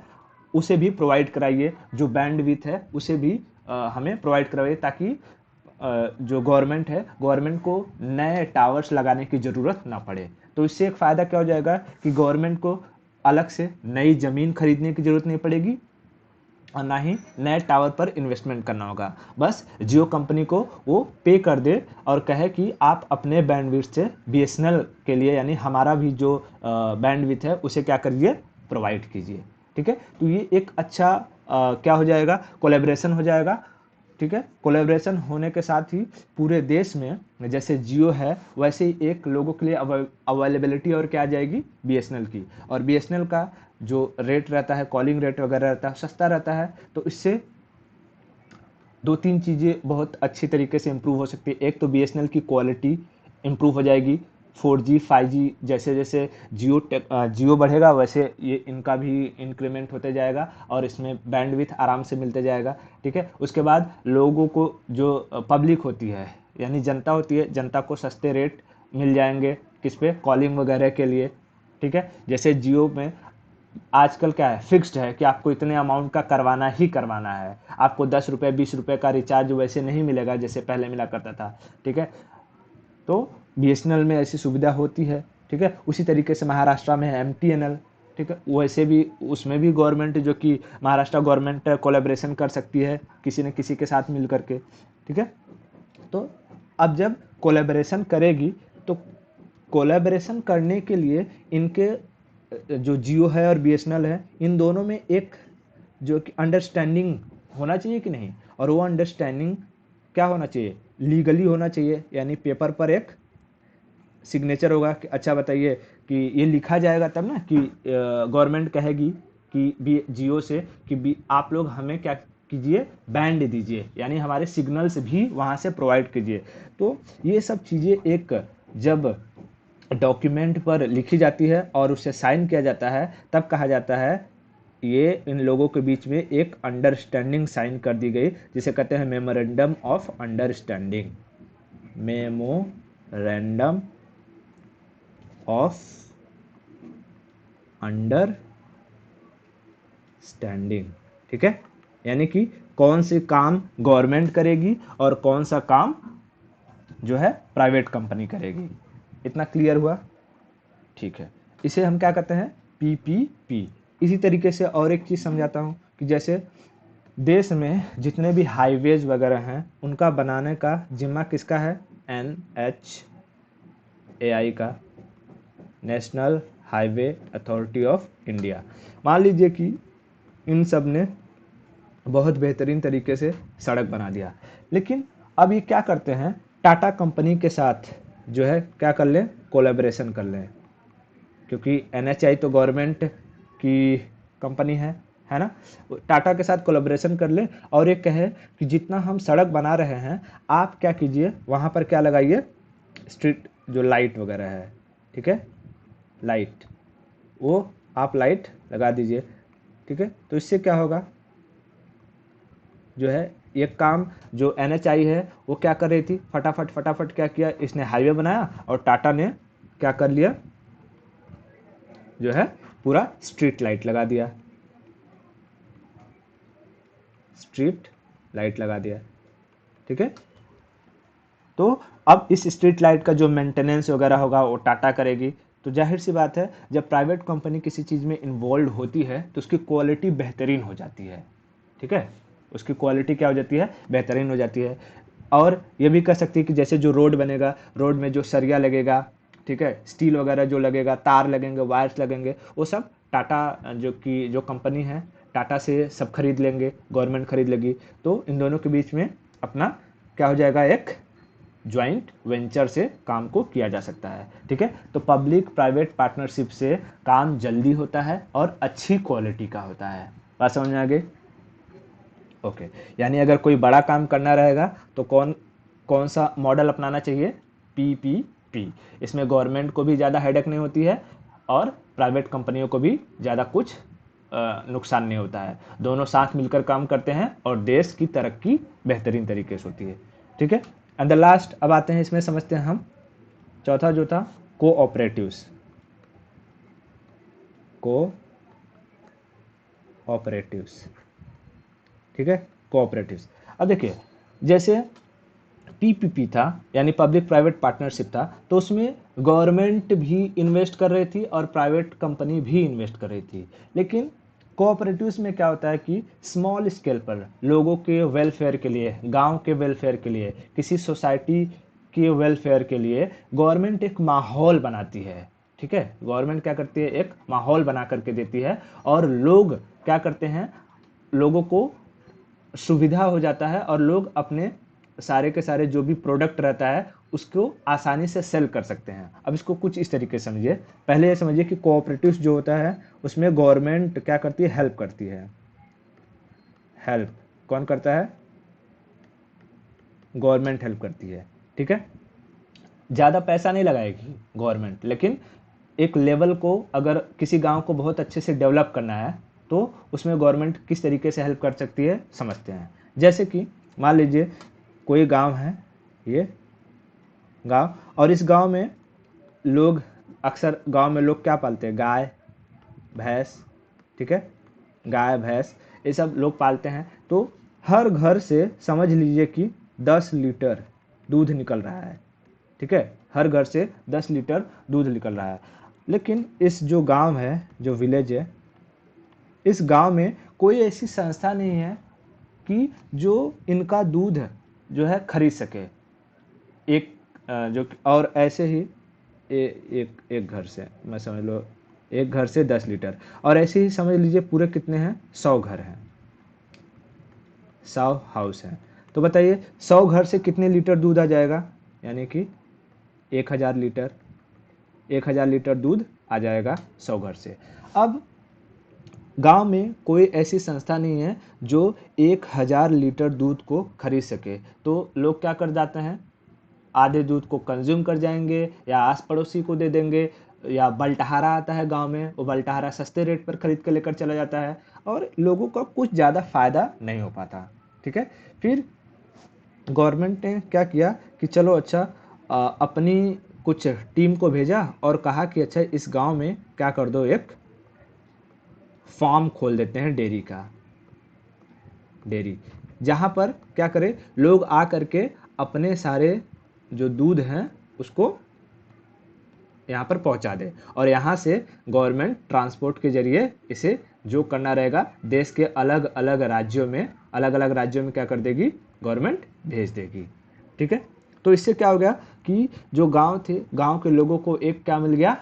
उसे भी प्रोवाइड कराइए, जो बैंडविड्थ है उसे भी हमें प्रोवाइड करवाइए, ताकि जो गवर्नमेंट को नए टावर्स लगाने की ज़रूरत ना पड़े। तो इससे एक फ़ायदा क्या हो जाएगा कि गवर्नमेंट को अलग से नई ज़मीन खरीदने की ज़रूरत नहीं पड़ेगी और ना ही नए टावर पर इन्वेस्टमेंट करना होगा। बस जियो कंपनी को वो पे कर दे और कहे कि आप अपने बैंडविड्थ से BSNL के लिए, यानी हमारा भी जो बैंडविड्थ है उसे क्या करिए, प्रोवाइड कीजिए। ठीक है, तो ये एक अच्छा क्या हो जाएगा, कोलैबोरेशन हो जाएगा। ठीक है, कोलैबोरेशन होने के साथ ही पूरे देश में जैसे जियो है वैसे ही एक लोगों के लिए अवेलेबिलिटी और क्या आ जाएगी, BSNL की। और BSNL का जो रेट रहता है, कॉलिंग रेट वगैरह रहता है, सस्ता रहता है। तो इससे 2-3 चीज़ें बहुत अच्छी तरीके से इम्प्रूव हो सकती है। एक तो BSNL की क्वालिटी इम्प्रूव हो जाएगी, 4G 5G जैसे जैसे जियो बढ़ेगा वैसे ये इनका भी इंक्रीमेंट होते जाएगा और इसमें बैंडविड्थ आराम से मिलते जाएगा। ठीक है, उसके बाद लोगों को जो पब्लिक होती है यानी जनता होती है, जनता को सस्ते रेट मिल जाएंगे, किस पे, कॉलिंग वगैरह के लिए। ठीक है, जैसे जियो में आजकल क्या है, फिक्स्ड है कि आपको इतने अमाउंट का करवाना ही करवाना है, आपको 10 रुपये 20 रुपये का रिचार्ज वैसे नहीं मिलेगा जैसे पहले मिला करता था। ठीक है, तो BSNL में ऐसी सुविधा होती है। ठीक है, उसी तरीके से महाराष्ट्र में है MTNL। ठीक है, वैसे भी उसमें भी गवर्नमेंट जो कि महाराष्ट्र गवर्नमेंट कोलैबोरेशन कर सकती है किसी न किसी के साथ मिल करके। ठीक है, तो अब जब कोलैबोरेशन करेगी तो कोलैबोरेशन करने के लिए इनके जो जियो है और BSNL है, इन दोनों में एक जो कि अंडरस्टैंडिंग होना चाहिए कि नहीं, और वो अंडरस्टैंडिंग क्या होना चाहिए, लीगली होना चाहिए, यानी पेपर पर एक सिग्नेचर होगा कि अच्छा बताइए कि ये लिखा जाएगा तब ना कि गवर्नमेंट कहेगी कि जियो से कि आप लोग हमें क्या कीजिए, बैंड दीजिए, यानी हमारे सिग्नल्स भी वहाँ से प्रोवाइड कीजिए। तो ये सब चीज़ें एक जब डॉक्यूमेंट पर लिखी जाती है और उससे साइन किया जाता है तब कहा जाता है ये इन लोगों के बीच में एक अंडरस्टैंडिंग साइन कर दी गई, जिसे कहते हैं memorandum of understanding, memorandum of understanding. ठीक है, यानी कि कौन से काम गवर्नमेंट करेगी और कौन सा काम जो है प्राइवेट कंपनी करेगी। इतना क्लियर हुआ? ठीक है, इसे हम क्या कहते हैं, PPP। इसी तरीके से और एक चीज़ समझाता हूँ कि जैसे देश में जितने भी हाईवेज वगैरह हैं उनका बनाने का जिम्मा किसका है, NHAI का, national highway authority of India. मान लीजिए कि इन सब ने बहुत बेहतरीन तरीके से सड़क बना दिया। लेकिन अब ये क्या करते हैं, टाटा कंपनी के साथ जो है क्या कर लें, कोलैबोरेशन कर लें, क्योंकि एनएचआई तो गवर्नमेंट की कंपनी है ना। टाटा के साथ कोलैबोरेशन कर ले और ये कहे कि जितना हम सड़क बना रहे हैं आप क्या कीजिए, वहाँ पर क्या लगाइए, स्ट्रीट जो लाइट वगैरह है, ठीक है, लाइट, वो आप लाइट लगा दीजिए, ठीक है। तो इससे क्या होगा, जो है ये काम जो एनएचआई है वो क्या कर रही थी, फटाफट फटाफट क्या किया, इसने हाईवे बनाया और टाटा ने क्या कर लिया, जो है पूरा स्ट्रीट लाइट लगा दिया, स्ट्रीट लाइट लगा दिया, ठीक है। तो अब इस स्ट्रीट लाइट का जो मेंटेनेंस वगैरह होगा वो टाटा करेगी। तो जाहिर सी बात है, जब प्राइवेट कंपनी किसी चीज़ में इन्वॉल्व होती है तो उसकी क्वालिटी बेहतरीन हो जाती है, ठीक है, उसकी क्वालिटी क्या हो जाती है, बेहतरीन हो जाती है। और ये भी कह सकती है कि जैसे जो रोड बनेगा, रोड में जो सरिया लगेगा, ठीक है, स्टील वगैरह जो लगेगा, तार लगेंगे, वायर्स लगेंगे, वो सब टाटा जो की जो कंपनी है टाटा से सब खरीद लेंगे, गवर्नमेंट खरीद लेगी। तो इन दोनों के बीच में अपना क्या हो जाएगा, एक ज्वाइंट वेंचर से काम को किया जा सकता है, ठीक है। तो पब्लिक प्राइवेट पार्टनरशिप से काम जल्दी होता है और अच्छी क्वालिटी का होता है। बात समझ में आ गई? ओके। यानी अगर कोई बड़ा काम करना रहेगा तो कौन कौन सा मॉडल अपनाना चाहिए, पीपीपी। इसमें गवर्नमेंट को भी ज़्यादा हेडेक नहीं होती है और प्राइवेट कंपनियों को भी ज़्यादा कुछ नुकसान नहीं होता है, दोनों साथ मिलकर काम करते हैं और देश की तरक्की बेहतरीन तरीके से होती है, ठीक है। एंड द लास्ट, अब आते हैं इसमें समझते हैं हम चौथा जो था, कोऑपरेटिव्स। कोऑपरेटिव्स, ठीक है, कोऑपरेटिव्स। अब देखिए, जैसे पीपीपी था यानी पब्लिक प्राइवेट पार्टनरशिप था, तो उसमें गवर्नमेंट भी इन्वेस्ट कर रही थी और प्राइवेट कंपनी भी इन्वेस्ट कर रही थी। लेकिन कोऑपरेटिव्स में क्या होता है कि स्मॉल स्केल पर लोगों के वेलफेयर के लिए, गांव के वेलफेयर के लिए, किसी सोसाइटी के वेलफेयर के लिए गवर्नमेंट एक माहौल बनाती है, ठीक है। गवर्नमेंट क्या करती है, एक माहौल बना करके देती है और लोग क्या करते हैं, लोगों को सुविधा हो जाता है और लोग अपने सारे के सारे जो भी प्रोडक्ट रहता है उसको आसानी से सेल कर सकते हैं। अब इसको कुछ इस तरीके से समझिए, पहले ये समझिए कि कोऑपरेटिव्स जो होता है उसमें गवर्नमेंट क्या करती है, हेल्प करती है। हेल्प कौन करता है, गवर्नमेंट हेल्प करती है, ठीक है। ज़्यादा पैसा नहीं लगाएगी गवर्नमेंट, लेकिन एक लेवल को अगर किसी गांव को बहुत अच्छे से डेवलप करना है तो उसमें गवर्नमेंट किस तरीके से हेल्प कर सकती है समझते हैं। जैसे कि मान लीजिए कोई गांव है, ये गांव, और इस गांव में लोग, अक्सर गांव में लोग क्या पालते हैं, गाय भैंस, ठीक है, गाय भैंस ये सब लोग पालते हैं। तो हर घर से समझ लीजिए कि 10 लीटर दूध निकल रहा है, ठीक है, हर घर से 10 लीटर दूध निकल रहा है। लेकिन इस जो गांव है, जो विलेज है, इस गांव में कोई ऐसी संस्था नहीं है कि जो इनका दूध जो है खरीद सके। एक जो और ऐसे ही एक एक घर से मैं समझ लो, एक घर से 10 लीटर, और ऐसे ही समझ लीजिए पूरे कितने हैं, 100 घर हैं, 100 हाउस हैं। तो बताइए 100 घर से कितने लीटर दूध आ जाएगा, यानी कि 1000 लीटर, 1000 लीटर दूध आ जाएगा 100 घर से। अब गांव में कोई ऐसी संस्था नहीं है जो 1000 लीटर दूध को खरीद सके, तो लोग क्या कर जाते हैं, आधे दूध को कंज्यूम कर जाएंगे या आस पड़ोसी को दे देंगे, या बल्टहारा आता है गांव में, वो बल्टहारा सस्ते रेट पर खरीद के लेकर चला जाता है और लोगों का कुछ ज़्यादा फायदा नहीं हो पाता, ठीक है। फिर गवर्नमेंट ने क्या किया कि चलो अच्छा, अपनी कुछ टीम को भेजा और कहा कि अच्छा इस गांव में क्या कर दो, एक फार्म खोल देते हैं डेयरी का, डेयरी, जहाँ पर क्या करें, लोग आ करके अपने सारे जो दूध हैं उसको यहाँ पर पहुँचा दे और यहाँ से गवर्नमेंट ट्रांसपोर्ट के जरिए इसे जो करना रहेगा देश के अलग अलग राज्यों में, अलग अलग राज्यों में क्या कर देगी, गवर्नमेंट भेज देगी, ठीक है। तो इससे क्या हो गया कि जो गांव थे, गांव के लोगों को एक क्या मिल गया,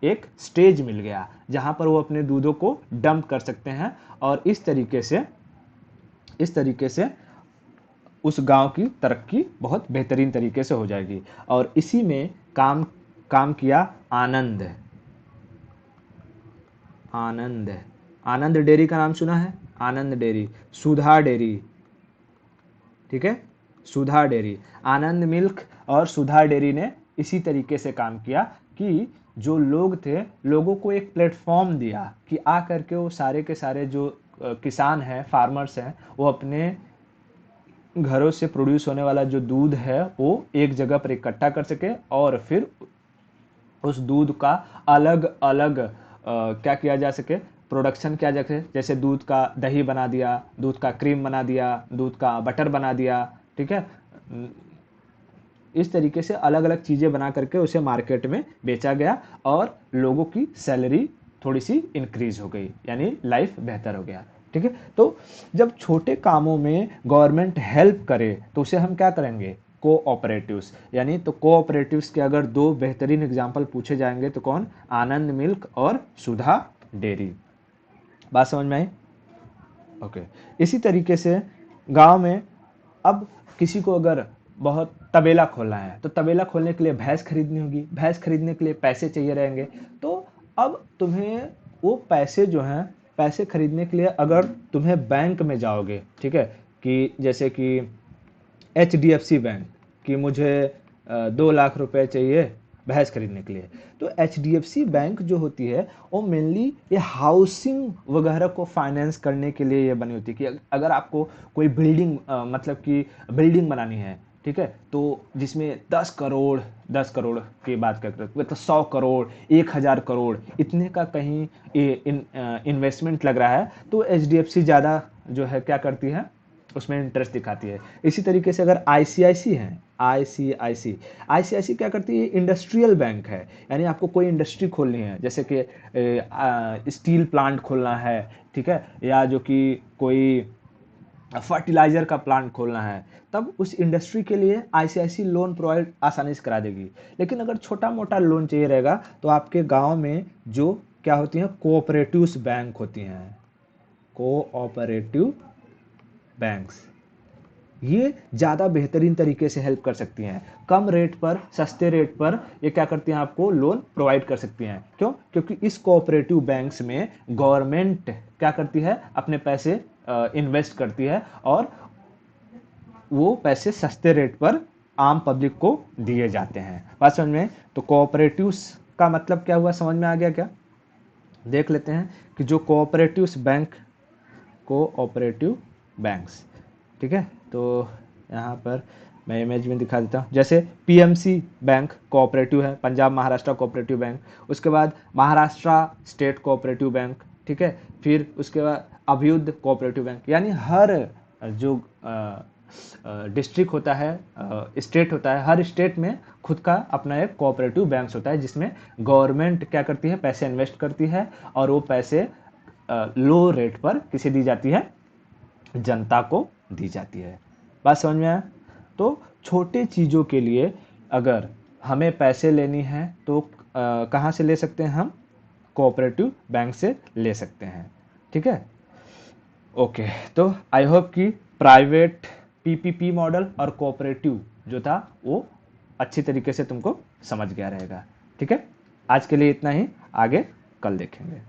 एक स्टेज मिल गया जहाँ पर वो अपने दूधों को डंप कर सकते हैं और इस तरीके से इस तरीके से उस गांव की तरक्की बहुत बेहतरीन तरीके से हो जाएगी। और इसी में काम काम किया आनंद। आनंद आनंद डेयरी का नाम सुना है? आनंद डेयरी, सुधा डेयरी, ठीक है, सुधा डेयरी। आनंद मिल्क और सुधा डेयरी ने इसी तरीके से काम किया कि जो लोग थे, लोगों को एक प्लेटफॉर्म दिया कि आ करके वो सारे के सारे जो किसान हैं, फार्मर्स हैं, वो अपने घरों से प्रोड्यूस होने वाला जो दूध है वो एक जगह पर इकट्ठा कर सके और फिर उस दूध का अलग अलग क्या किया जा सके, प्रोडक्शन किया जा सके। जैसे दूध का दही बना दिया, दूध का क्रीम बना दिया, दूध का बटर बना दिया, ठीक है। इस तरीके से अलग अलग चीज़ें बना करके उसे मार्केट में बेचा गया और लोगों की सैलरी थोड़ी सी इंक्रीज हो गई, यानी लाइफ बेहतर हो गया, ठीक है। तो जब छोटे कामों में गवर्नमेंट हेल्प करे तो उसे हम क्या करेंगे, कोऑपरेटिव्स। यानी तो कोऑपरेटिव्स के अगर दो बेहतरीन एग्जाम्पल पूछे जाएंगे तो कौन, आनंद मिल्क और सुधा डेयरी। बात समझ में आई? ओके। इसी तरीके से गांव में अब किसी को अगर बहुत तबेला खोलना है तो तबेला खोलने के लिए भैंस खरीदनी होगी, भैंस खरीदने के लिए पैसे चाहिए रहेंगे। तो अब तुम्हें वो पैसे जो हैं, पैसे खरीदने के लिए अगर तुम्हें बैंक में जाओगे, ठीक है, कि जैसे कि HDFC बैंक, कि मुझे 2 लाख रुपए चाहिए भैंस खरीदने के लिए, तो HDFC बैंक जो होती है वो मेनली ये हाउसिंग वगैरह को फाइनेंस करने के लिए ये बनी होती है कि अगर आपको कोई बिल्डिंग मतलब कि बिल्डिंग बनानी है, ठीक है, तो जिसमें 10 करोड़ की बात करते हैं, मतलब 100 करोड़, 1000 करोड़ इतने का कहीं इन्वेस्टमेंट लग रहा है, तो HDFC ज़्यादा जो है क्या करती है, उसमें इंटरेस्ट दिखाती है। इसी तरीके से अगर ICIC है, ICIC क्या करती है, इंडस्ट्रियल बैंक है। यानी आपको कोई इंडस्ट्री खोलनी है, जैसे कि स्टील प्लांट खोलना है, ठीक है, या जो कि कोई फर्टिलाइजर का प्लांट खोलना है, तब उस इंडस्ट्री के लिए ICIC लोन प्रोवाइड आसानी से करा देगी। लेकिन अगर छोटा मोटा लोन चाहिए रहेगा तो आपके गांव में जो क्या होती हैं, कोऑपरेटिव्स बैंक होती हैं, कोऑपरेटिव बैंक्स, ये ज़्यादा बेहतरीन तरीके से हेल्प कर सकती हैं। कम रेट पर, सस्ते रेट पर ये क्या करती हैं, आपको लोन प्रोवाइड कर सकती हैं। क्यों? क्योंकि इस कोऑपरेटिव बैंक्स में गवर्नमेंट क्या करती है, अपने पैसे इन्वेस्ट करती है और वो पैसे सस्ते रेट पर आम पब्लिक को दिए जाते हैं। बात समझ में? तो कोऑपरेटिव्स का मतलब क्या हुआ, समझ में आ गया क्या? देख लेते हैं कि जो कोऑपरेटिव्स बैंक, कोऑपरेटिव बैंक्स, ठीक है, तो यहाँ पर मैं इमेज में दिखा देता हूँ। जैसे PMC बैंक कोऑपरेटिव है, पंजाब महाराष्ट्र कोऑपरेटिव बैंक। उसके बाद महाराष्ट्र स्टेट कोऑपरेटिव बैंक, ठीक है। फिर उसके बाद अभयुद्ध कोऑपरेटिव बैंक। यानी हर जो डिस्ट्रिक्ट होता है, स्टेट होता है, हर स्टेट में खुद का अपना एक कोऑपरेटिव बैंक्स होता है, जिसमें गवर्नमेंट क्या करती है, पैसे इन्वेस्ट करती है और वो पैसे लो रेट पर किसे दी जाती है, जनता को दी जाती है। बात समझ में आया? तो छोटे चीज़ों के लिए अगर हमें पैसे लेनी है तो कहाँ से ले सकते हैं हम, कोऑपरेटिव बैंक से ले सकते हैं, ठीक है। ओके, तो आई होप कि प्राइवेट PPP मॉडल और कोऑपरेटिव जो था वो अच्छी तरीके से तुमको समझ गया रहेगा, ठीक है। आज के लिए इतना ही, आगे कल देखेंगे।